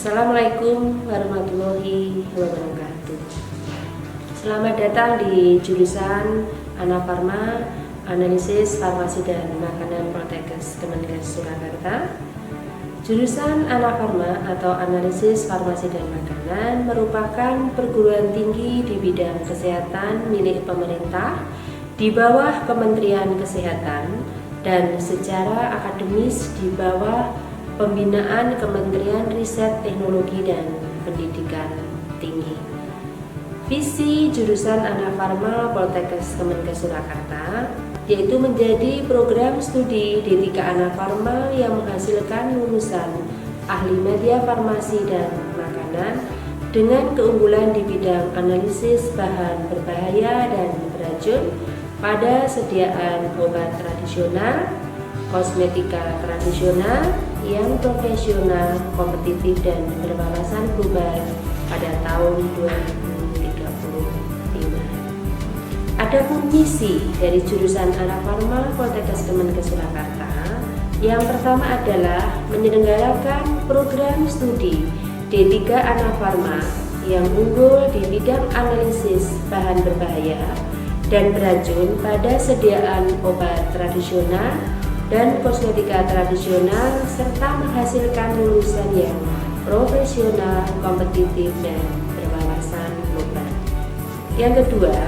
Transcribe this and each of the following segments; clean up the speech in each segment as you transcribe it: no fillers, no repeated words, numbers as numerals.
Assalamualaikum warahmatullahi wabarakatuh. Selamat datang di jurusan Anafarma, Analisis Farmasi dan Makanan Poltekkes Kemenkes Surakarta. Jurusan Anafarma atau Analisis Farmasi dan Makanan merupakan perguruan tinggi di bidang kesehatan milik pemerintah di bawah Kementerian Kesehatan dan secara akademis di bawah pembinaan Kementerian Riset Teknologi dan Pendidikan Tinggi. Visi jurusan Anafarma Poltekkes Kemenkes Surakarta yaitu menjadi program studi D3 Anafarma yang menghasilkan lulusan ahli media farmasi dan makanan dengan keunggulan di bidang analisis bahan berbahaya dan beracun pada sediaan obat tradisional, kosmetika tradisional yang profesional, kompetitif, dan berwawasan global pada tahun 2035. Adapun misi dari jurusan Anafarma Poltekkes Kemenkes Surakarta yang pertama adalah menyelenggarakan program studi D3 Anafarma yang unggul di bidang analisis bahan berbahaya dan beracun pada sediaan obat tradisional dan kosmetika tradisional serta menghasilkan lulusan yang profesional, kompetitif, dan berwawasan global. Yang kedua,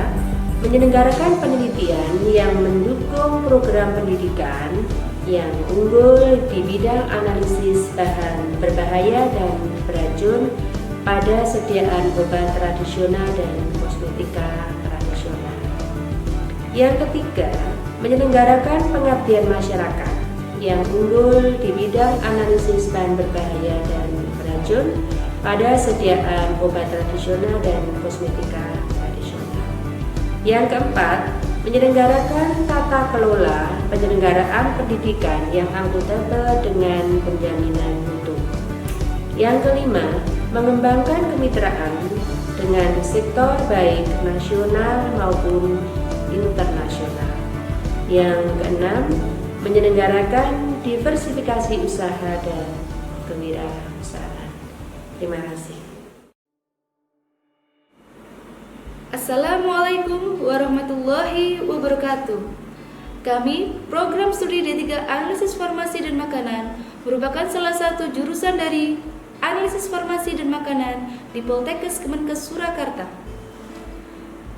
menyelenggarakan penelitian yang mendukung program pendidikan yang unggul di bidang analisis bahan berbahaya dan beracun pada sediaan obat tradisional dan kosmetika tradisional. Yang ketiga, menyelenggarakan pengabdian masyarakat yang unggul di bidang analisis bahan berbahaya dan beracun pada sediaan obat tradisional dan kosmetika tradisional. Yang keempat, menyelenggarakan tata kelola penyelenggaraan pendidikan yang akuntabel dengan penjaminan mutu. Yang kelima, mengembangkan kemitraan dengan sektor baik nasional maupun internasional. Yang keenam, menyelenggarakan diversifikasi usaha dan kewirausahaan. Terima kasih. Assalamualaikum warahmatullahi wabarakatuh. Kami, program studi D3 Analisis Farmasi dan Makanan, merupakan salah satu jurusan dari Analisis Farmasi dan Makanan di Poltekkes Kemenkes Surakarta.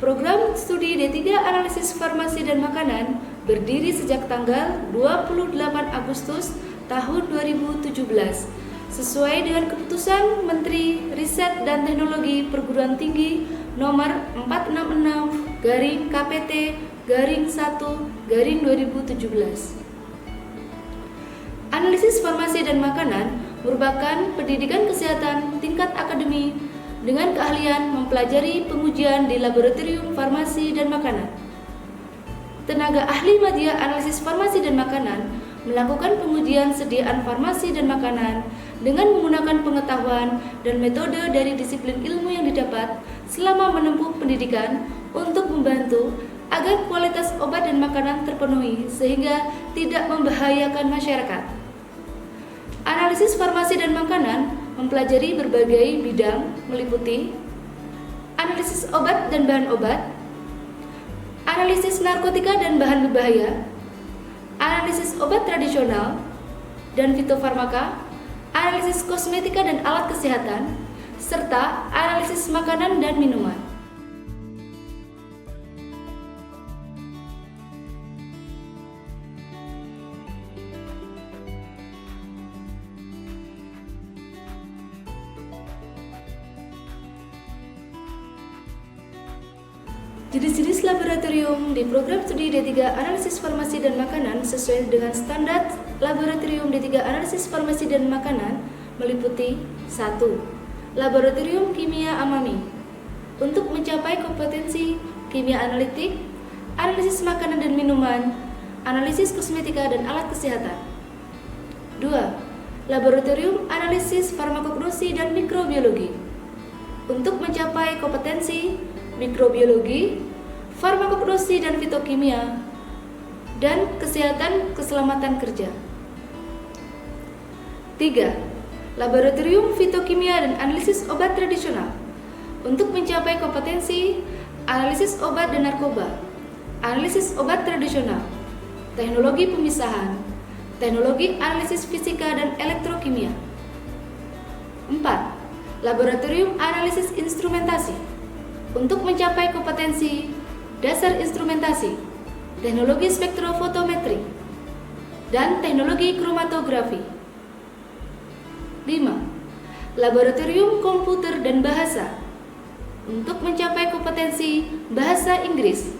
Program studi D3 Analisis Farmasi dan Makanan berdiri sejak tanggal 28 Agustus tahun 2017 sesuai dengan keputusan Menteri Riset dan Teknologi Perguruan Tinggi nomor 466/KPT-1/2017. Analisis farmasi dan makanan merupakan pendidikan kesehatan tingkat akademi dengan keahlian mempelajari pengujian di laboratorium farmasi dan makanan. Tenaga ahli media analisis farmasi dan makanan melakukan pengujian sediaan farmasi dan makanan dengan menggunakan pengetahuan dan metode dari disiplin ilmu yang didapat selama menempuh pendidikan untuk membantu agar kualitas obat dan makanan terpenuhi sehingga tidak membahayakan masyarakat. Analisis farmasi dan makanan mempelajari berbagai bidang meliputi analisis obat dan bahan obat, analisis narkotika dan bahan berbahaya, analisis obat tradisional dan fitofarmaka, analisis kosmetika dan alat kesehatan, serta analisis makanan dan minuman. Jenis-jenis laboratorium di program studi D3 Analisis Farmasi dan Makanan sesuai dengan standar laboratorium D3 Analisis Farmasi dan Makanan meliputi 1. Laboratorium Kimia Amami untuk mencapai kompetensi kimia analitik, analisis makanan dan minuman, analisis kosmetika dan alat kesehatan. 2. Laboratorium Analisis Farmakognosi dan Mikrobiologi untuk mencapai kompetensi mikrobiologi, farmakognosi dan fitokimia, dan kesehatan keselamatan kerja. 3. Laboratorium Fitokimia dan Analisis Obat Tradisional untuk mencapai kompetensi analisis obat dan narkoba, analisis obat tradisional, teknologi pemisahan, teknologi analisis fisika dan elektrokimia. 4. Laboratorium Analisis Instrumentasi untuk mencapai kompetensi dasar instrumentasi, teknologi spektrofotometri, dan teknologi kromatografi. 5. Laboratorium Komputer dan Bahasa untuk mencapai kompetensi bahasa Inggris,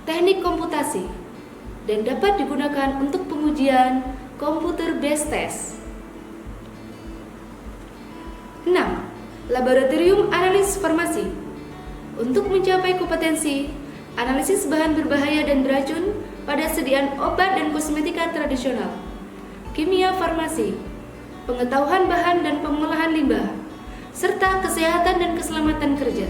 teknik komputasi, dan dapat digunakan untuk pengujian computer based test. 6. Laboratorium Analis Farmasi untuk mencapai kompetensi analisis bahan berbahaya dan beracun pada sediaan obat dan kosmetika tradisional, kimia farmasi, pengetahuan bahan dan pengolahan limbah, serta kesehatan dan keselamatan kerja.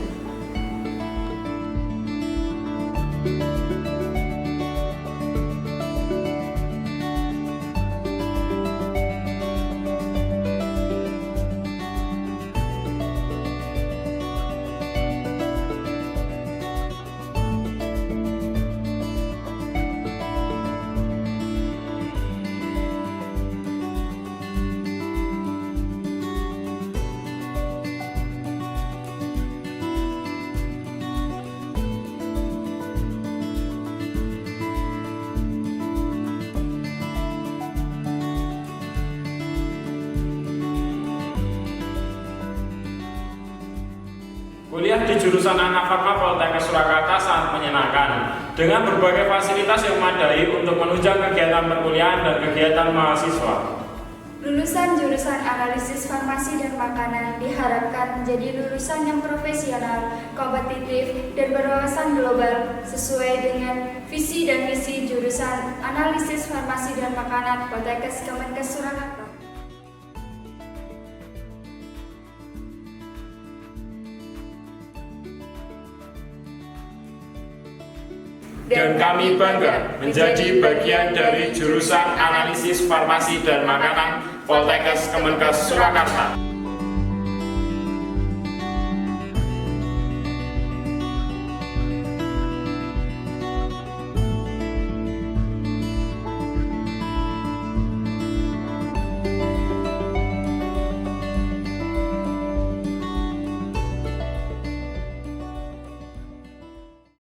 Kuliah di jurusan Anak Farma Politeknik Surakarta sangat menyenangkan dengan berbagai fasilitas yang memadai untuk menunjang kegiatan perkuliahan dan kegiatan mahasiswa. Lulusan jurusan analisis farmasi dan makanan diharapkan menjadi lulusan yang profesional, kompetitif, dan berwawasan global sesuai dengan visi dan misi jurusan analisis farmasi dan makanan Politeknik Kemenkes Surakarta. Dan kami bangga menjadi bagian dari jurusan analisis farmasi dan makanan Politeknik Kemenkes Surakarta.